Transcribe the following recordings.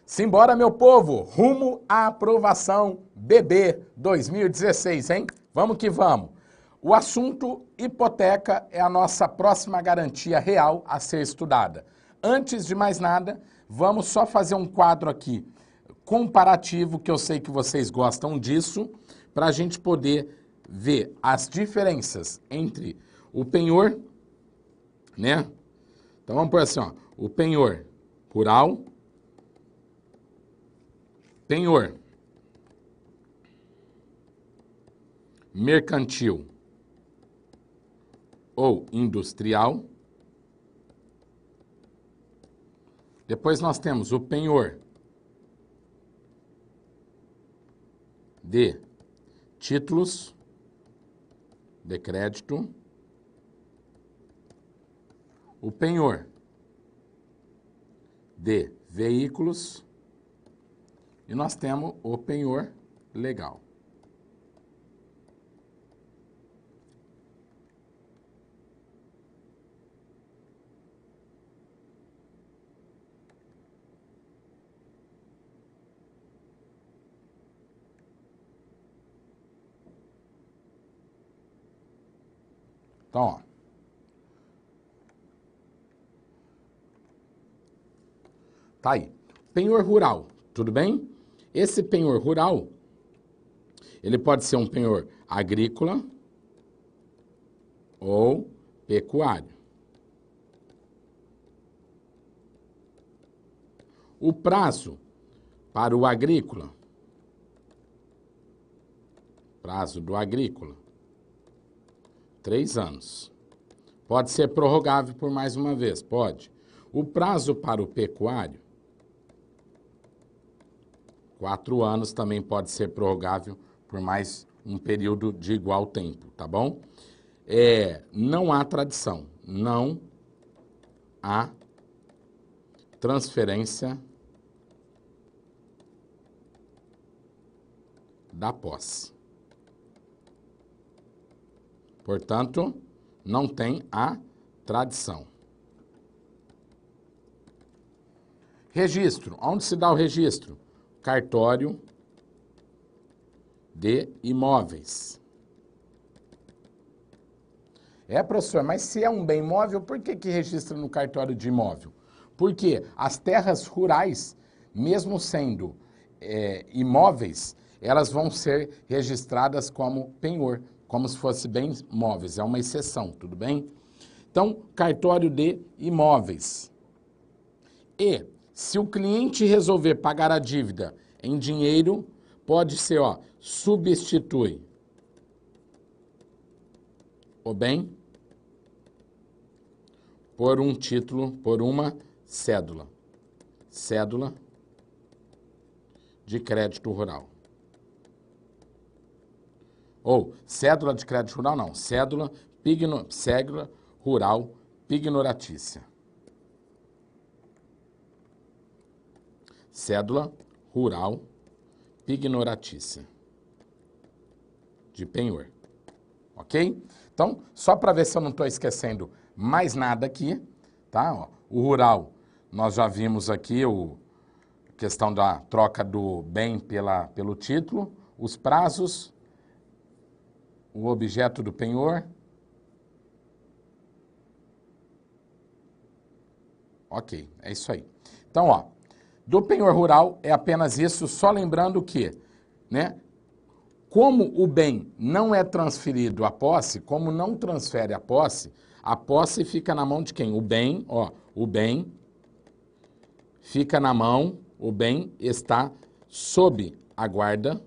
Simbora, meu povo, rumo à aprovação BB 2016, hein? Vamos que vamos. O assunto hipoteca é a nossa próxima garantia real a ser estudada. Antes de mais nada, vamos só fazer um quadro aqui comparativo, que eu sei que vocês gostam disso, para a gente poder ver as diferenças entre o penhor, né? Então vamos por assim, ó, o penhor rural, penhor mercantil ou industrial. Depois nós temos o penhor de títulos de crédito, o penhor de veículos e nós temos o penhor legal. Então, ó. Tá aí. Penhor rural, tudo bem? Esse penhor rural, ele pode ser um penhor agrícola ou pecuário. O prazo para o agrícola, prazo do agrícola, 3 anos. Pode ser prorrogável por mais uma vez, pode. O prazo para o pecuário, 4 anos, também pode ser prorrogável por mais um período de igual tempo, tá bom? Não há tradição, não há transferência da posse. Portanto, não tem a tradição. Registro. Onde se dá o registro? Cartório de imóveis. Professor, mas se é um bem imóvel, por que registra no cartório de imóvel? Porque as terras rurais, mesmo sendo imóveis, elas vão ser registradas como penhor, como se fossem bens móveis, é uma exceção, tudo bem? Então, cartório de imóveis. E, se o cliente resolver pagar a dívida em dinheiro, pode ser, ó, substitui o bem por um título, por uma cédula. Cédula de crédito rural. Ou, cédula de crédito rural, não. Cédula rural pignoratícia. Cédula rural pignoratícia. De penhor. Ok? Então, só para ver se eu não estou esquecendo mais nada aqui, tá? Ó, o rural, nós já vimos aqui a questão da troca do bem pelo título, os prazos, o objeto do penhor. Ok, é isso aí. Então, ó, do penhor rural é apenas isso, só lembrando que, né, como o bem não é transferido à posse, como não transfere a posse fica na mão de quem? O bem, ó, o bem fica na mão, o bem está sob a guarda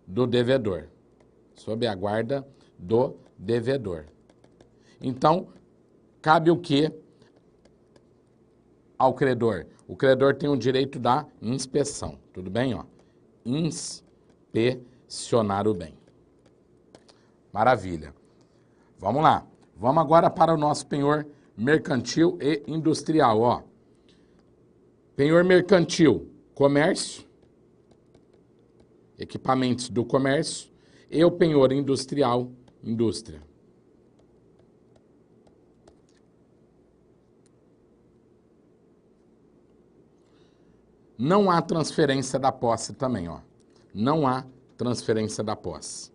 do devedor. Sob a guarda do devedor. Então, cabe o quê ao credor? O credor tem o direito da inspeção, tudo bem? Ó? Inspecionar o bem. Maravilha. Vamos lá. Vamos agora para o nosso penhor mercantil e industrial. Ó. Penhor mercantil, comércio, equipamentos do comércio, e o penhor industrial, indústria. Não há transferência da posse também, ó. Não há transferência da posse.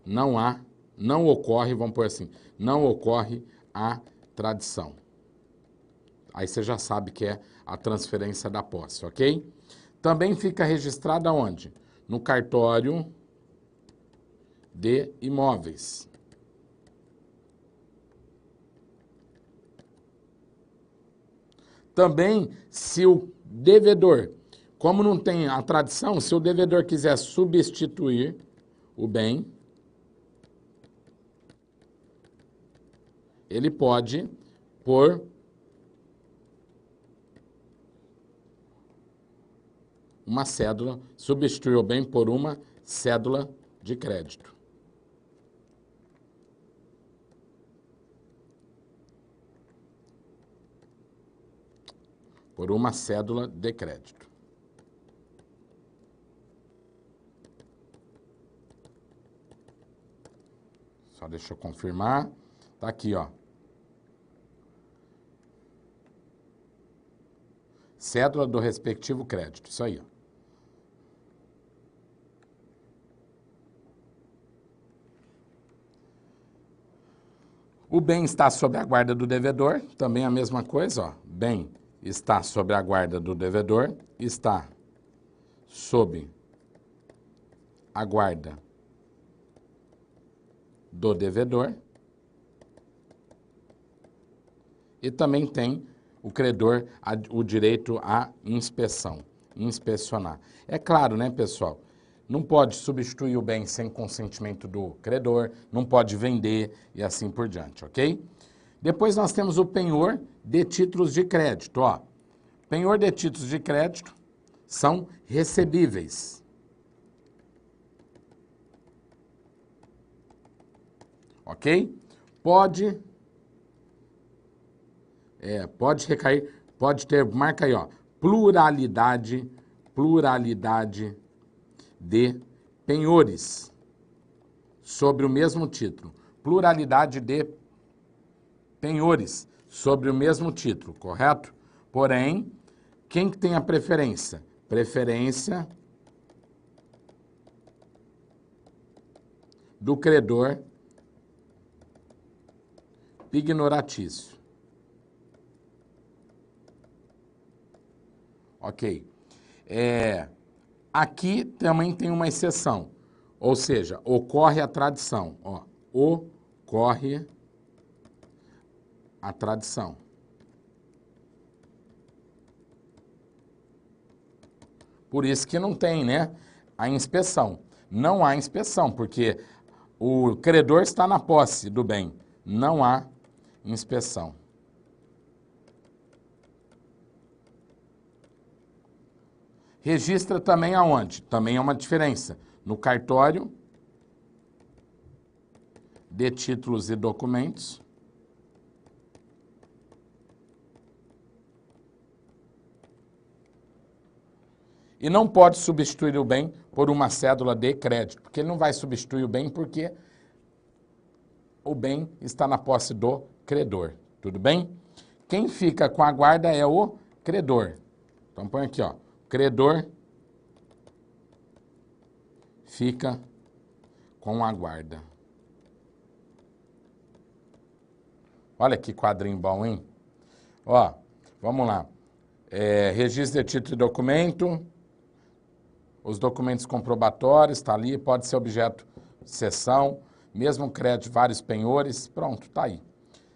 Não ocorre, vamos pôr assim, não ocorre a tradição. Aí você já sabe que é a transferência da posse, ok? Também fica registrada onde? No cartório de imóveis. Também, se o devedor, como não tem a tradição, se o devedor quiser substituir o bem, ele pode pôr uma cédula, substituir o bem por uma cédula de crédito. Por uma cédula de crédito. Só deixa eu confirmar. Tá aqui, ó. Cédula do respectivo crédito. Isso aí, ó. O bem está sob a guarda do devedor. Também a mesma coisa, ó. Bem está sob a guarda do devedor. Está sob a guarda do devedor. E também tem o credor o direito à inspeção, inspecionar. É claro, né, pessoal? Não pode substituir o bem sem consentimento do credor, não pode vender e assim por diante, ok? Depois nós temos o penhor de títulos de crédito, ó. Penhor de títulos de crédito são recebíveis. Ok? Pode recair, pode ter, marca aí, ó, pluralidade de penhores sobre o mesmo título. Pluralidade de penhores sobre o mesmo título, correto? Porém, quem que tem a preferência? Preferência do credor pignoratício. Ok. Aqui também tem uma exceção, ou seja, ocorre a tradição. Ó, ocorre a tradição. Por isso que não tem, né, a inspeção. Não há inspeção, porque o credor está na posse do bem. Não há inspeção. Registra também aonde? Também é uma diferença. No cartório de títulos e documentos. E não pode substituir o bem por uma cédula de crédito, porque ele não vai substituir o bem porque o bem está na posse do credor. Tudo bem? Quem fica com a guarda é o credor. Então põe aqui, ó. Credor fica com a guarda. Olha que quadrinho bom, hein? Ó, vamos lá. Registro de título e documento. Os documentos comprobatórios, está ali, pode ser objeto de cessão. Mesmo crédito, vários penhores. Pronto, tá aí.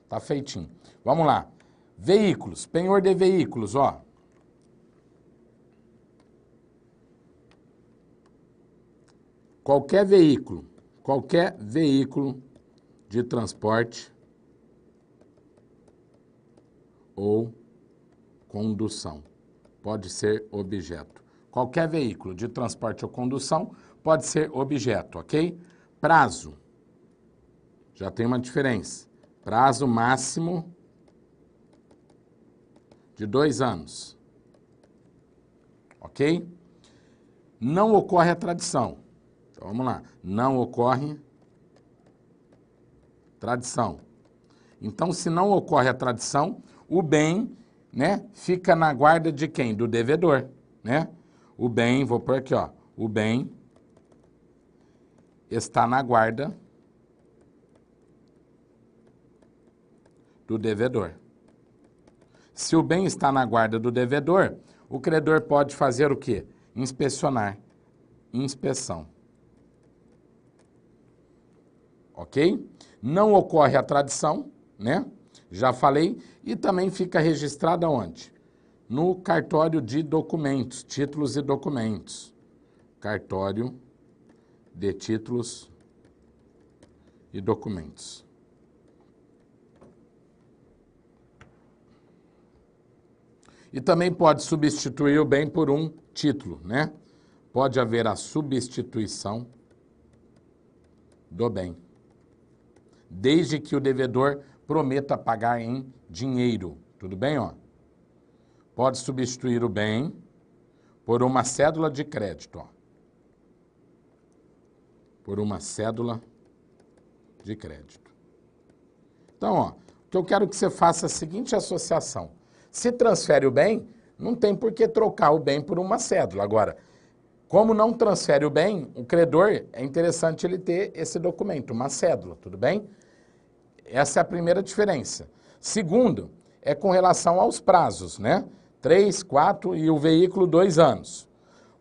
Tá feitinho. Vamos lá. Veículos, penhor de veículos, ó. Qualquer veículo de transporte ou condução pode ser objeto. Qualquer veículo de transporte ou condução pode ser objeto, ok? Prazo. Já tem uma diferença. Prazo máximo de 2 anos. Ok? Não ocorre a tradição. Então, vamos lá. Não ocorre tradição. Então, se não ocorre a tradição, o bem, né, fica na guarda de quem? Do devedor. né? O bem, vou pôr aqui, ó, o bem está na guarda do devedor. Se o bem está na guarda do devedor, o credor pode fazer o quê? Inspecionar. Inspeção. Ok? Não ocorre a tradição, né? Já falei. E também fica registrado aonde? No cartório de documentos, títulos e documentos. Cartório de títulos e documentos. E também pode substituir o bem por um título, né? Pode haver a substituição do bem, desde que o devedor prometa pagar em dinheiro. Tudo bem, ó? Pode substituir o bem por uma cédula de crédito, ó. Por uma cédula de crédito. Então, ó, o que eu quero que você faça é a seguinte associação. Se transfere o bem, não tem por que trocar o bem por uma cédula. Agora, como não transfere o bem, o credor, é interessante ele ter esse documento, uma cédula, tudo bem? Essa é a primeira diferença. Segundo, é com relação aos prazos, né? 3, 4 e o veículo 2 anos.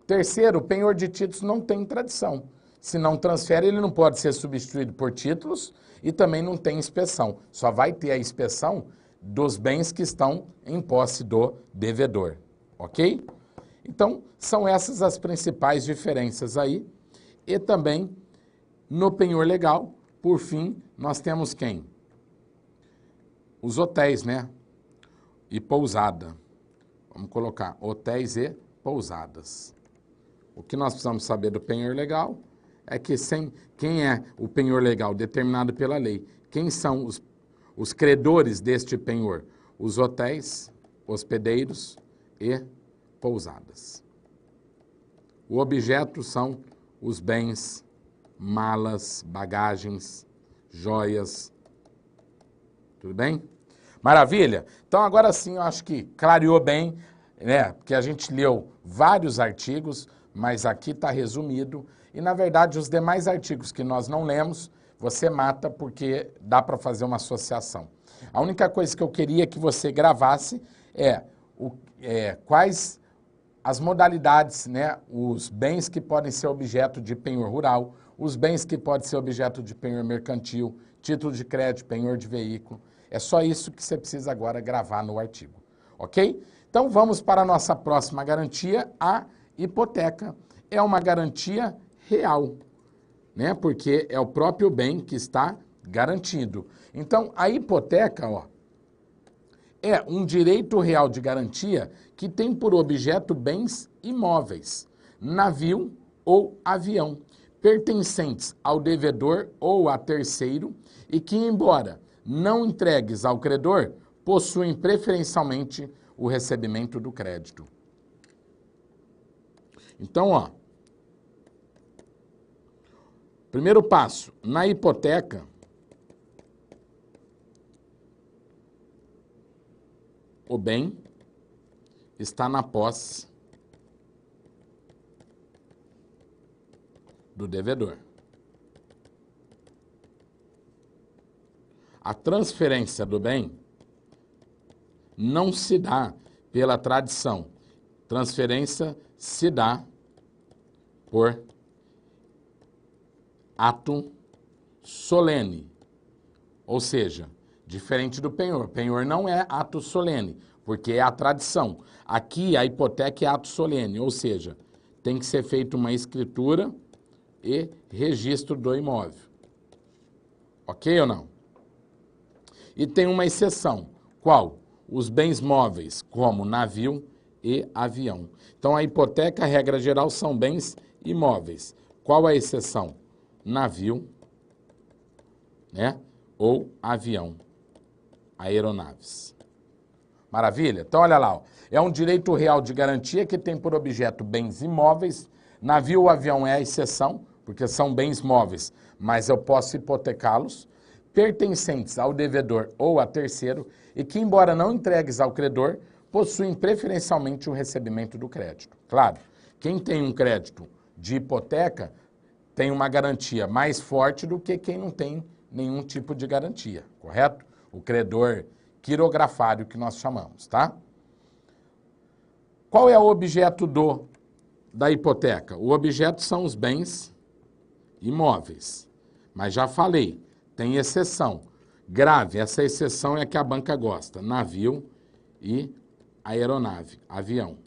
Terceiro, o penhor de títulos não tem tradição. Se não transfere, ele não pode ser substituído por títulos e também não tem inspeção. Só vai ter a inspeção dos bens que estão em posse do devedor, ok? Então, são essas as principais diferenças aí. E também, no penhor legal, por fim, nós temos quem? Os hotéis, né? E pousada. Vamos colocar hotéis e pousadas. O que nós precisamos saber do penhor legal é que quem é o penhor legal determinado pela lei? Quem são os credores deste penhor? Os hotéis, hospedeiros e pousadas. O objeto são os bens, malas, bagagens, joias. Tudo bem? Maravilha? Então agora sim eu acho que clareou bem, né? Porque a gente leu vários artigos, mas aqui está resumido. E na verdade os demais artigos que nós não lemos, você mata porque dá para fazer uma associação. A única coisa que eu queria que você gravasse quais as modalidades, né, os bens que podem ser objeto de penhor rural, os bens que podem ser objeto de penhor mercantil, título de crédito, penhor de veículo. É só isso que você precisa agora gravar no artigo, ok? Então vamos para a nossa próxima garantia, a hipoteca. É uma garantia real, né, porque é o próprio bem que está garantido. Então a hipoteca, ó, é um direito real de garantia que tem por objeto bens imóveis, navio ou avião, pertencentes ao devedor ou a terceiro e que, embora não entregues ao credor, possuem preferencialmente o recebimento do crédito. Então, ó, primeiro passo, na hipoteca, o bem está na posse do devedor. A transferência do bem não se dá pela tradição. Transferência se dá por ato solene, ou seja, diferente do penhor. Penhor não é ato solene, porque é a tradição. Aqui a hipoteca é ato solene, ou seja, tem que ser feita uma escritura e registro do imóvel. Ok ou não? E tem uma exceção. Qual? Os bens móveis, como navio e avião. Então a hipoteca, a regra geral, são bens imóveis. Qual a exceção? Navio, né? Ou avião. Aeronaves. Maravilha? Então, olha lá, ó. É um direito real de garantia que tem por objeto bens imóveis. Navio ou avião é a exceção, porque são bens móveis, mas eu posso hipotecá-los, pertencentes ao devedor ou a terceiro, e que, embora não entregues ao credor, possuem preferencialmente o recebimento do crédito. Claro, quem tem um crédito de hipoteca tem uma garantia mais forte do que quem não tem nenhum tipo de garantia, correto? O credor quirografário que nós chamamos, tá? Qual é o objeto da hipoteca? O objeto são os bens imóveis. Mas já falei, tem exceção. Grave, essa exceção é a que a banca gosta. Navio e aeronave, avião.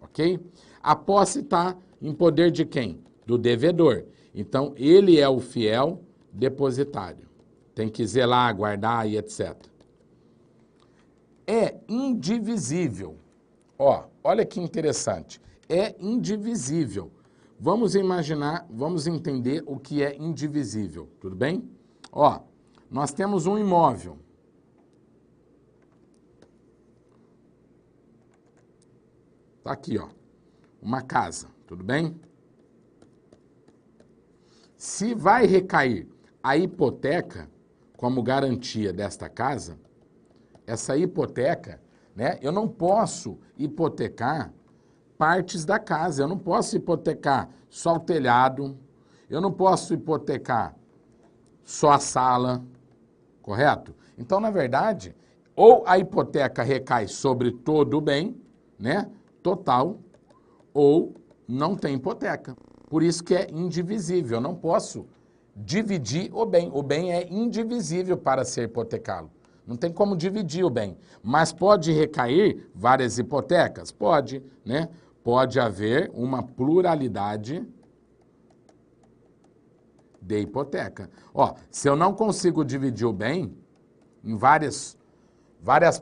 Ok? A posse está em poder de quem? Do devedor. Então, ele é o fiel depositário. Tem que zelar, guardar e etc. É indivisível. Ó, olha que interessante. É indivisível. Vamos imaginar, vamos entender o que é indivisível, tudo bem? Ó, nós temos um imóvel. Tá aqui, ó. Uma casa, tudo bem? Se vai recair a hipoteca como garantia desta casa, essa hipoteca, né? Eu não posso hipotecar partes da casa, eu não posso hipotecar só o telhado, eu não posso hipotecar só a sala, correto? Então, na verdade, ou a hipoteca recai sobre todo o bem, né? Total, ou não tem hipoteca. Por isso que é indivisível, eu não posso dividir o bem. O bem é indivisível para ser hipotecado. Não tem como dividir o bem. Mas pode recair várias hipotecas? Pode, né? Pode haver uma pluralidade de hipoteca. Ó, se eu não consigo dividir o bem em várias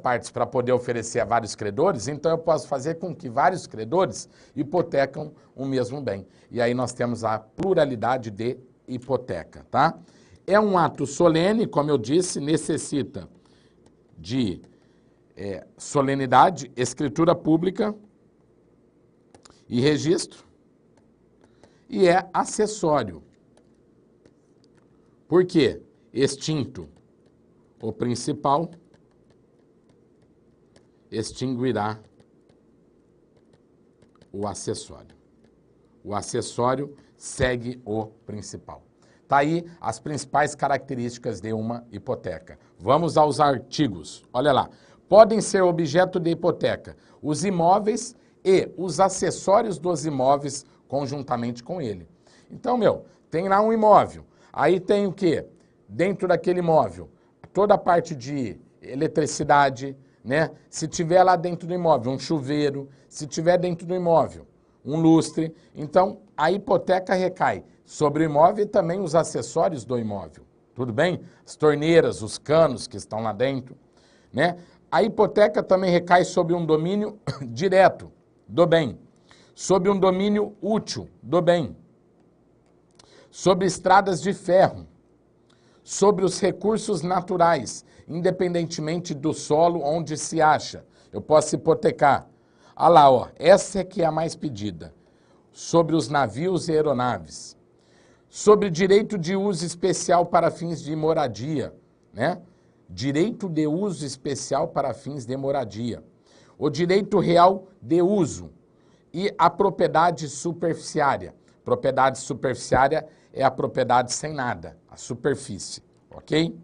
partes para poder oferecer a vários credores, então eu posso fazer com que vários credores hipotecam o mesmo bem. E aí nós temos a pluralidade de hipoteca, tá? É um ato solene, como eu disse, necessita de solenidade, escritura pública e registro, e é acessório. Por quê? Extinto o principal, extinguirá o acessório. O acessório segue o principal. Tá aí as principais características de uma hipoteca. Vamos aos artigos. Olha lá. Podem ser objeto de hipoteca os imóveis e os acessórios dos imóveis conjuntamente com ele. Então, tem lá um imóvel. Aí tem o quê? Dentro daquele imóvel, toda a parte de eletricidade, né? Se tiver lá dentro do imóvel um chuveiro, se tiver dentro do imóvel um lustre, então a hipoteca recai sobre o imóvel e também os acessórios do imóvel. Tudo bem? As torneiras, os canos que estão lá dentro, né? A hipoteca também recai sobre um domínio direto do bem, sobre um domínio útil do bem, sobre estradas de ferro, sobre os recursos naturais, independentemente do solo onde se acha. Eu posso hipotecar. Olha lá, ó, essa é que é a mais pedida. Sobre os navios e aeronaves. Sobre direito de uso especial para fins de moradia, né? Direito de uso especial para fins de moradia. O direito real de uso e a propriedade superficiária. Propriedade superficiária é a propriedade sem nada, a superfície, ok?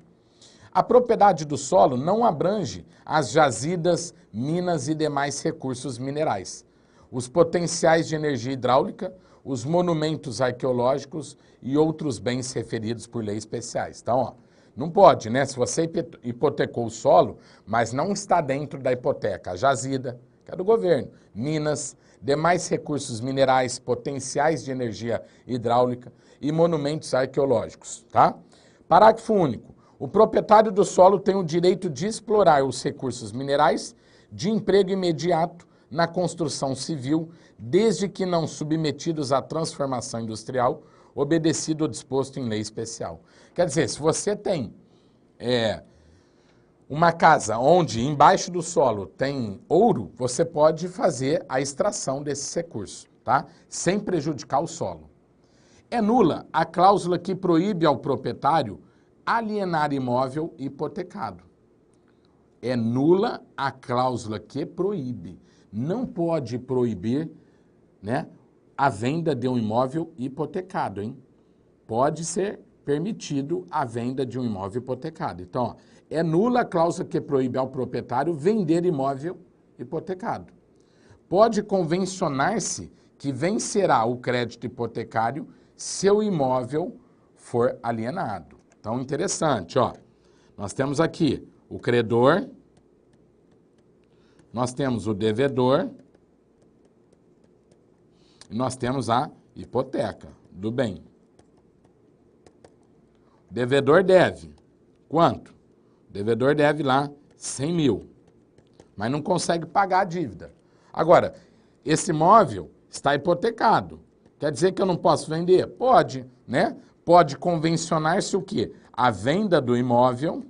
A propriedade do solo não abrange as jazidas, minas e demais recursos minerais, os potenciais de energia hidráulica, os monumentos arqueológicos e outros bens referidos por leis especiais. Então, ó, não pode, né? Se você hipotecou o solo, mas não está dentro da hipoteca, a jazida, que é do governo, minas, demais recursos minerais, potenciais de energia hidráulica e monumentos arqueológicos, tá? Parágrafo único. O proprietário do solo tem o direito de explorar os recursos minerais de emprego imediato na construção civil, desde que não submetidos à transformação industrial, obedecido ao disposto em lei especial. Quer dizer, se você tem uma casa onde embaixo do solo tem ouro, você pode fazer a extração desses recursos, tá? Sem prejudicar o solo. É nula a cláusula que proíbe ao proprietário alienar imóvel hipotecado. É nula a cláusula que proíbe. Não pode proibir, né, a venda de um imóvel hipotecado, hein? Pode ser permitido a venda de um imóvel hipotecado. Então, ó, é nula a cláusula que proíbe ao proprietário vender imóvel hipotecado. Pode convencionar-se que vencerá o crédito hipotecário se o imóvel for alienado. Então, interessante, ó. Nós temos aqui o credor, nós temos o devedor, e nós temos a hipoteca do bem. O devedor deve quanto? O devedor deve lá 100 mil, mas não consegue pagar a dívida. Agora, esse imóvel está hipotecado. Quer dizer que eu não posso vender? Pode, né? Pode convencionar-se o quê? A venda do imóvel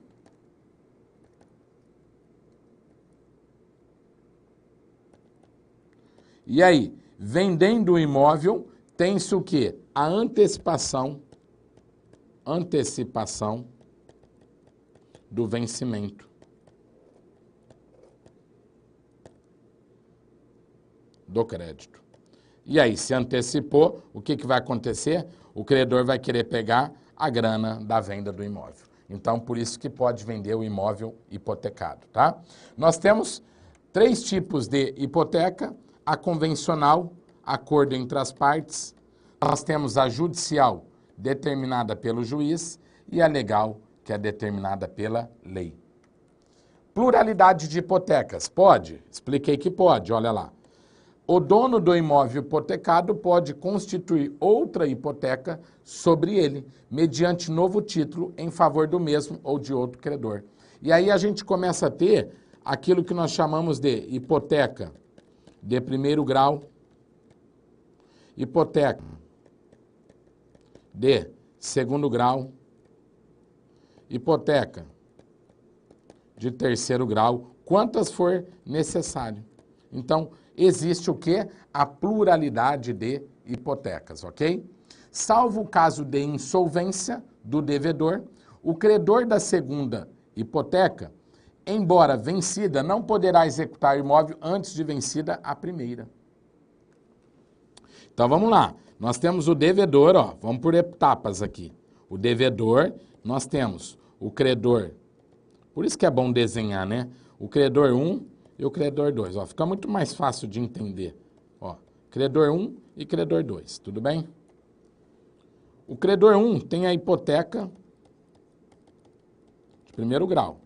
e aí, vendendo o imóvel, tem-se o quê? A antecipação do vencimento. Do crédito. E aí, se antecipou, o que vai acontecer? O credor vai querer pegar a grana da venda do imóvel. Então, por isso que pode vender o imóvel hipotecado, tá? Nós temos 3 tipos de hipoteca: a convencional, acordo entre as partes. Nós temos a judicial, determinada pelo juiz, e a legal, que é determinada pela lei. Pluralidade de hipotecas, pode? Expliquei que pode, olha lá. O dono do imóvel hipotecado pode constituir outra hipoteca sobre ele, mediante novo título em favor do mesmo ou de outro credor. E aí a gente começa a ter aquilo que nós chamamos de hipoteca de primeiro grau, hipoteca de segundo grau, hipoteca de terceiro grau, quantas for necessário. Então, existe o quê? A pluralidade de hipotecas, ok? Salvo o caso de insolvência do devedor, o credor da segunda hipoteca, embora vencida, não poderá executar o imóvel antes de vencida a primeira. Então, vamos lá. Nós temos o devedor, ó, vamos por etapas aqui. O devedor, nós temos o credor, por isso que é bom desenhar, né? O credor 1 e o credor 2, ó, fica muito mais fácil de entender. Ó, credor 1 e credor 2, tudo bem? O credor 1 tem a hipoteca de primeiro grau.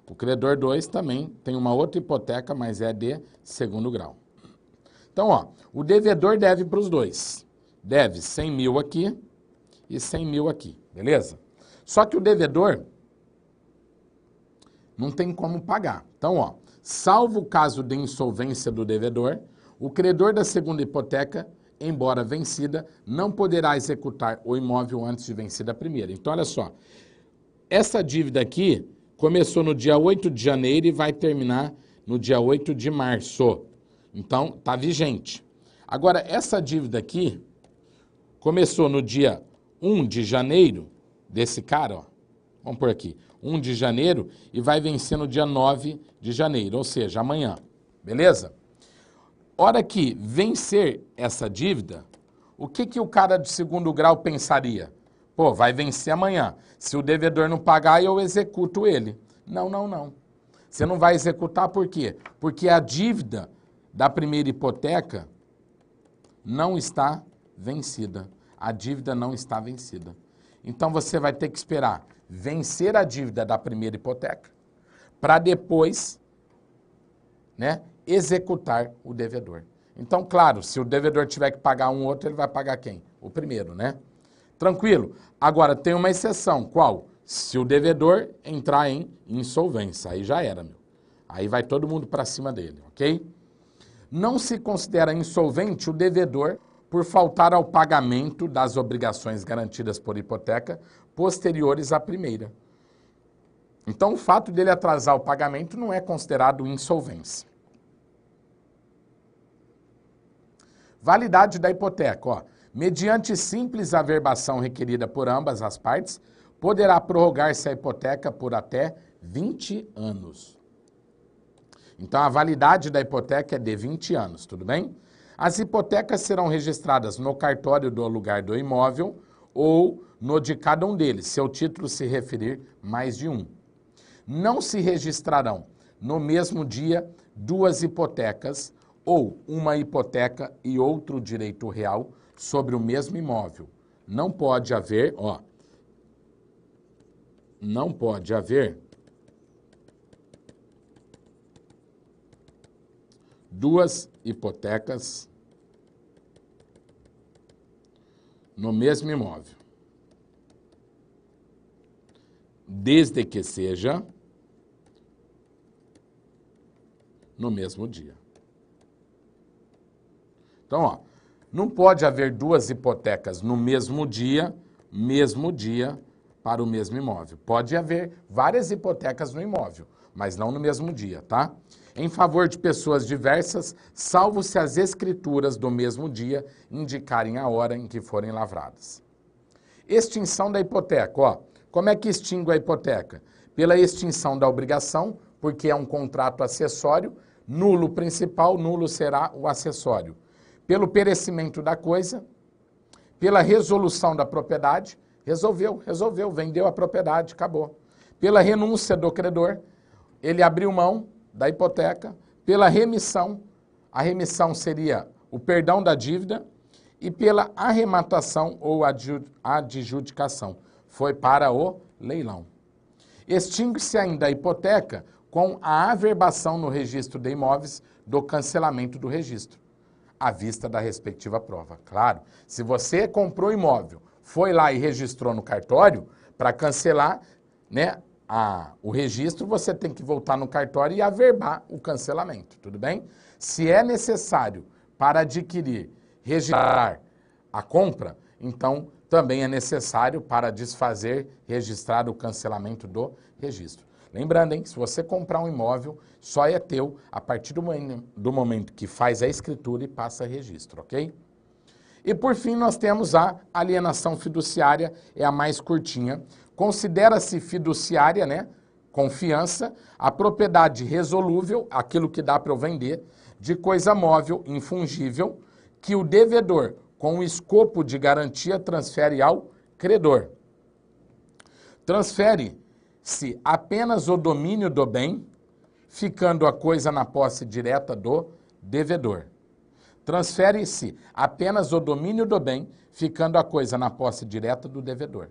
O credor 2 também tem uma outra hipoteca, mas é de segundo grau. Então, ó, o devedor deve para os dois. Deve 100 mil aqui e 100 mil aqui, beleza? Só que o devedor não tem como pagar. Então, ó, salvo o caso de insolvência do devedor, o credor da segunda hipoteca, embora vencida, não poderá executar o imóvel antes de vencida a primeira. Então, olha só, essa dívida aqui começou no dia 8 de janeiro e vai terminar no dia 8 de março. Então, está vigente. Agora, essa dívida aqui começou no dia 1 de janeiro desse cara, ó. Vamos por aqui. 1 de janeiro e vai vencer no dia 9 de janeiro, ou seja, amanhã. Beleza? Hora que vencer essa dívida, o que o cara de segundo grau pensaria? Pô, vai vencer amanhã. Se o devedor não pagar, eu executo ele. Não, não, não. Você não vai executar por quê? Porque a dívida da primeira hipoteca não está vencida. A dívida não está vencida. Então você vai ter que esperar vencer a dívida da primeira hipoteca para depois, né, executar o devedor. Então, claro, se o devedor tiver que pagar um outro, ele vai pagar quem? O primeiro, né? Tranquilo. Agora, tem uma exceção. Qual? Se o devedor entrar em insolvência. Aí já era, meu. Aí vai todo mundo para cima dele, ok? Não se considera insolvente o devedor por faltar ao pagamento das obrigações garantidas por hipoteca posteriores à primeira. Então, o fato dele atrasar o pagamento não é considerado insolvência. Validade da hipoteca, ó. Mediante simples averbação requerida por ambas as partes, poderá prorrogar-se a hipoteca por até 20 anos. Então, a validade da hipoteca é de 20 anos, tudo bem? As hipotecas serão registradas no cartório do lugar do imóvel ou no de cada um deles, se o título se referir mais de um. Não se registrarão no mesmo dia duas hipotecas ou uma hipoteca e outro direito real sobre o mesmo imóvel. Não pode haver, não pode haver duas hipotecas no mesmo imóvel, desde que seja no mesmo dia. Então, não pode haver duas hipotecas no mesmo dia para o mesmo imóvel. Pode haver várias hipotecas no imóvel, mas não no mesmo dia, tá? Em favor de pessoas diversas, salvo se as escrituras do mesmo dia indicarem a hora em que forem lavradas. Extinção da hipoteca, como é que extingue a hipoteca? Pela extinção da obrigação, porque é um contrato acessório, nulo o principal, nulo será o acessório. Pelo perecimento da coisa, pela resolução da propriedade, resolveu, vendeu a propriedade, acabou. Pela renúncia do credor, ele abriu mão da hipoteca, pela remissão, a remissão seria o perdão da dívida, e pela arrematação ou adjudicação, foi para o leilão. Extingue-se ainda a hipoteca com a averbação no registro de imóveis do cancelamento do registro, à vista da respectiva prova. Claro, se você comprou imóvel, foi lá e registrou no cartório, para cancelar, né, o registro, você tem que voltar no cartório e averbar o cancelamento, tudo bem? Se é necessário para adquirir, registrar a compra, então também é necessário para desfazer, registrar o cancelamento do registro. Lembrando, hein, se você comprar um imóvel, só é teu a partir do momento que faz a escritura e passa registro, ok? E por fim nós temos a alienação fiduciária, é a mais curtinha. Considera-se fiduciária, né, confiança, a propriedade resolúvel, aquilo que dá para eu vender, de coisa móvel, infungível, que o devedor, com o escopo de garantia, transfere ao credor. Transfere-se apenas o domínio do bem, ficando a coisa na posse direta do devedor. Transfere-se apenas o domínio do bem, ficando a coisa na posse direta do devedor.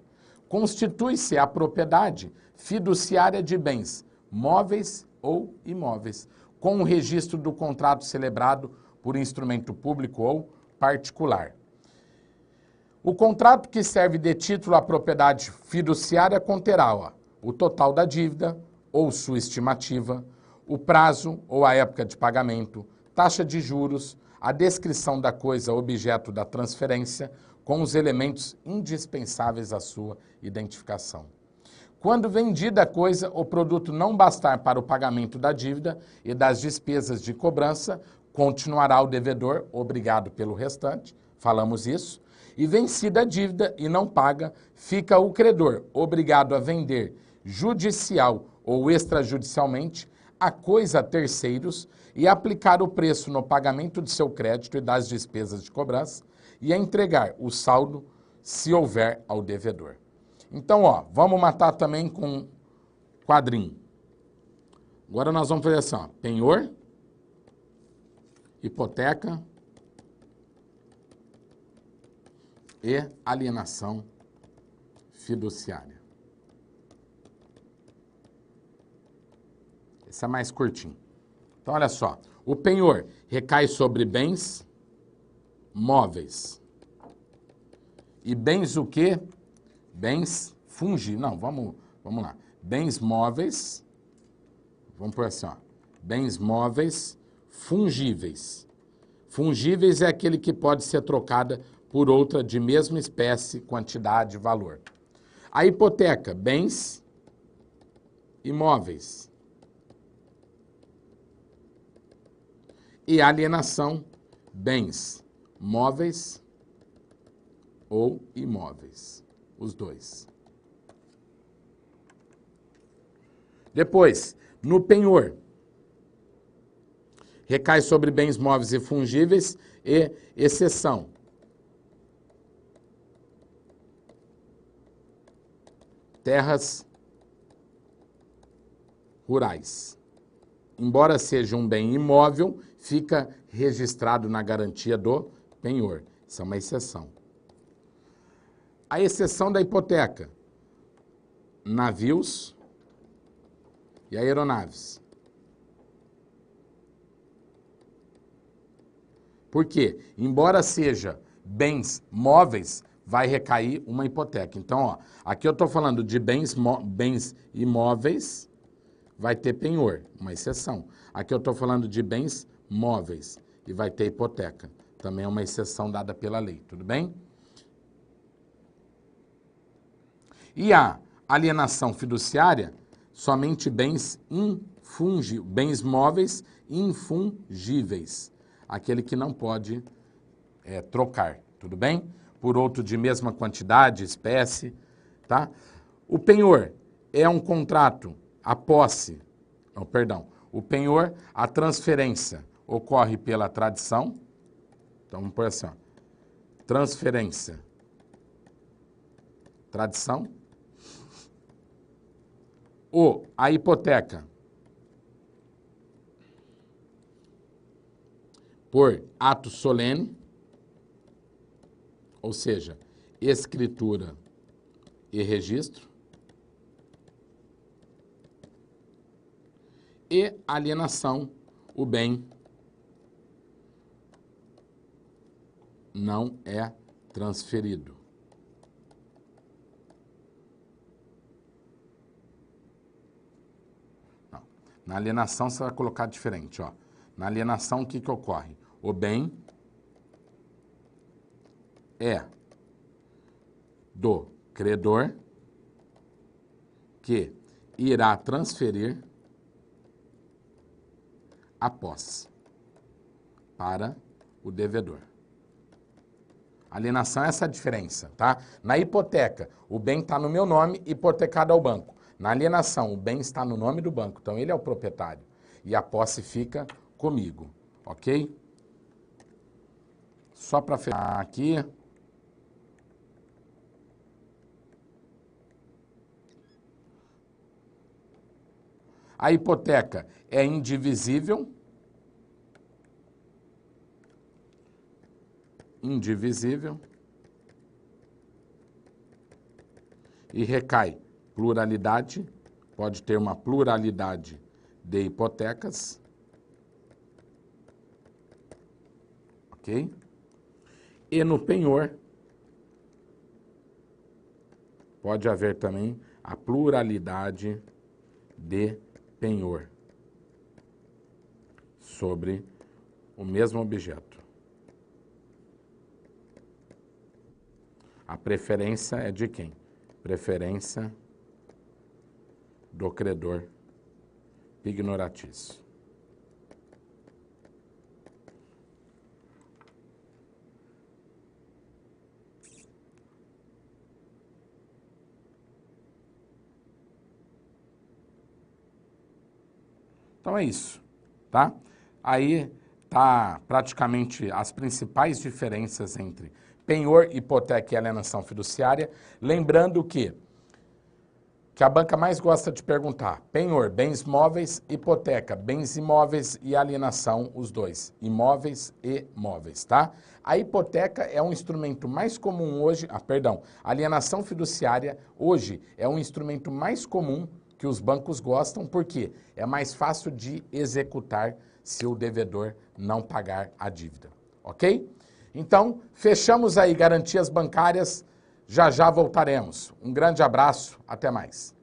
Constitui-se a propriedade fiduciária de bens, móveis ou imóveis, com o registro do contrato celebrado por instrumento público ou particular. O contrato que serve de título à propriedade fiduciária conterá o total da dívida ou sua estimativa, o prazo ou a época de pagamento, taxa de juros, a descrição da coisa objeto da transferência, com os elementos indispensáveis à sua identificação. Quando vendida a coisa, o produto não bastar para o pagamento da dívida e das despesas de cobrança, continuará o devedor obrigado pelo restante, falamos isso, e vencida a dívida e não paga, fica o credor obrigado a vender judicial ou extrajudicialmente a coisa a terceiros e aplicar o preço no pagamento de seu crédito e das despesas de cobrança e a entregar o saldo, se houver, ao devedor. Então, vamos matar também com quadrinho. Agora nós vamos fazer assim, penhor, hipoteca e alienação fiduciária. Esse é mais curtinho. Então, olha só. O penhor recai sobre bens móveis. E bens o quê? Bens fungíveis. Não, vamos lá. Bens móveis. Vamos por assim, bens móveis fungíveis. Fungíveis é aquele que pode ser trocada por outra de mesma espécie, quantidade, valor. A hipoteca, bens imóveis. E a alienação, bens móveis ou imóveis. Os dois. Depois, no penhor, recai sobre bens móveis e fungíveis e exceção. Terras rurais. Embora seja um bem imóvel, fica registrado na garantia do penhor. Isso é uma exceção. A exceção da hipoteca. Navios e aeronaves. Por quê? Embora seja bens móveis, vai recair uma hipoteca. Então, ó, aqui eu estou falando de bens imóveis, vai ter penhor, uma exceção. Aqui eu estou falando de bens móveis e vai ter hipoteca. Também é uma exceção dada pela lei, tudo bem? E a alienação fiduciária, somente bens bens móveis infungíveis. Aquele que não pode trocar, tudo bem? Por outro de mesma quantidade, espécie, tá? O penhor é um contrato, a posse, não, perdão, o penhor, a transferência ocorre pela tradição, então vamos pôr assim, ó, transferência, tradição, ou a hipoteca, por ato solene, ou seja, escritura e registro, e alienação, o bem não é transferido. Não. Na alienação você vai colocar diferente, ó. Na alienação o que que ocorre? O bem é do credor que irá transferir a posse para o devedor. Alienação é essa a diferença, tá? Na hipoteca, o bem está no meu nome, hipotecado ao banco. Na alienação, o bem está no nome do banco, então ele é o proprietário. E a posse fica comigo, ok? Só para fechar aqui. A hipoteca é indivisível. Indivisível. E recai pluralidade. Pode ter uma pluralidade de hipotecas. Ok? E no penhor, pode haver também a pluralidade de penhor sobre o mesmo objeto. A preferência é de quem? Preferência do credor ignoratício. Então é isso, tá? Aí tá praticamente as principais diferenças entre penhor, hipoteca e alienação fiduciária. Lembrando que a banca mais gosta de perguntar: penhor, bens móveis, hipoteca, bens imóveis e alienação, os dois, imóveis e móveis, tá? A hipoteca é um instrumento mais comum hoje, a alienação fiduciária hoje é um instrumento mais comum que os bancos gostam, porque é mais fácil de executar se o devedor não pagar a dívida, ok? Então, fechamos aí garantias bancárias, já já voltaremos. Um grande abraço, até mais.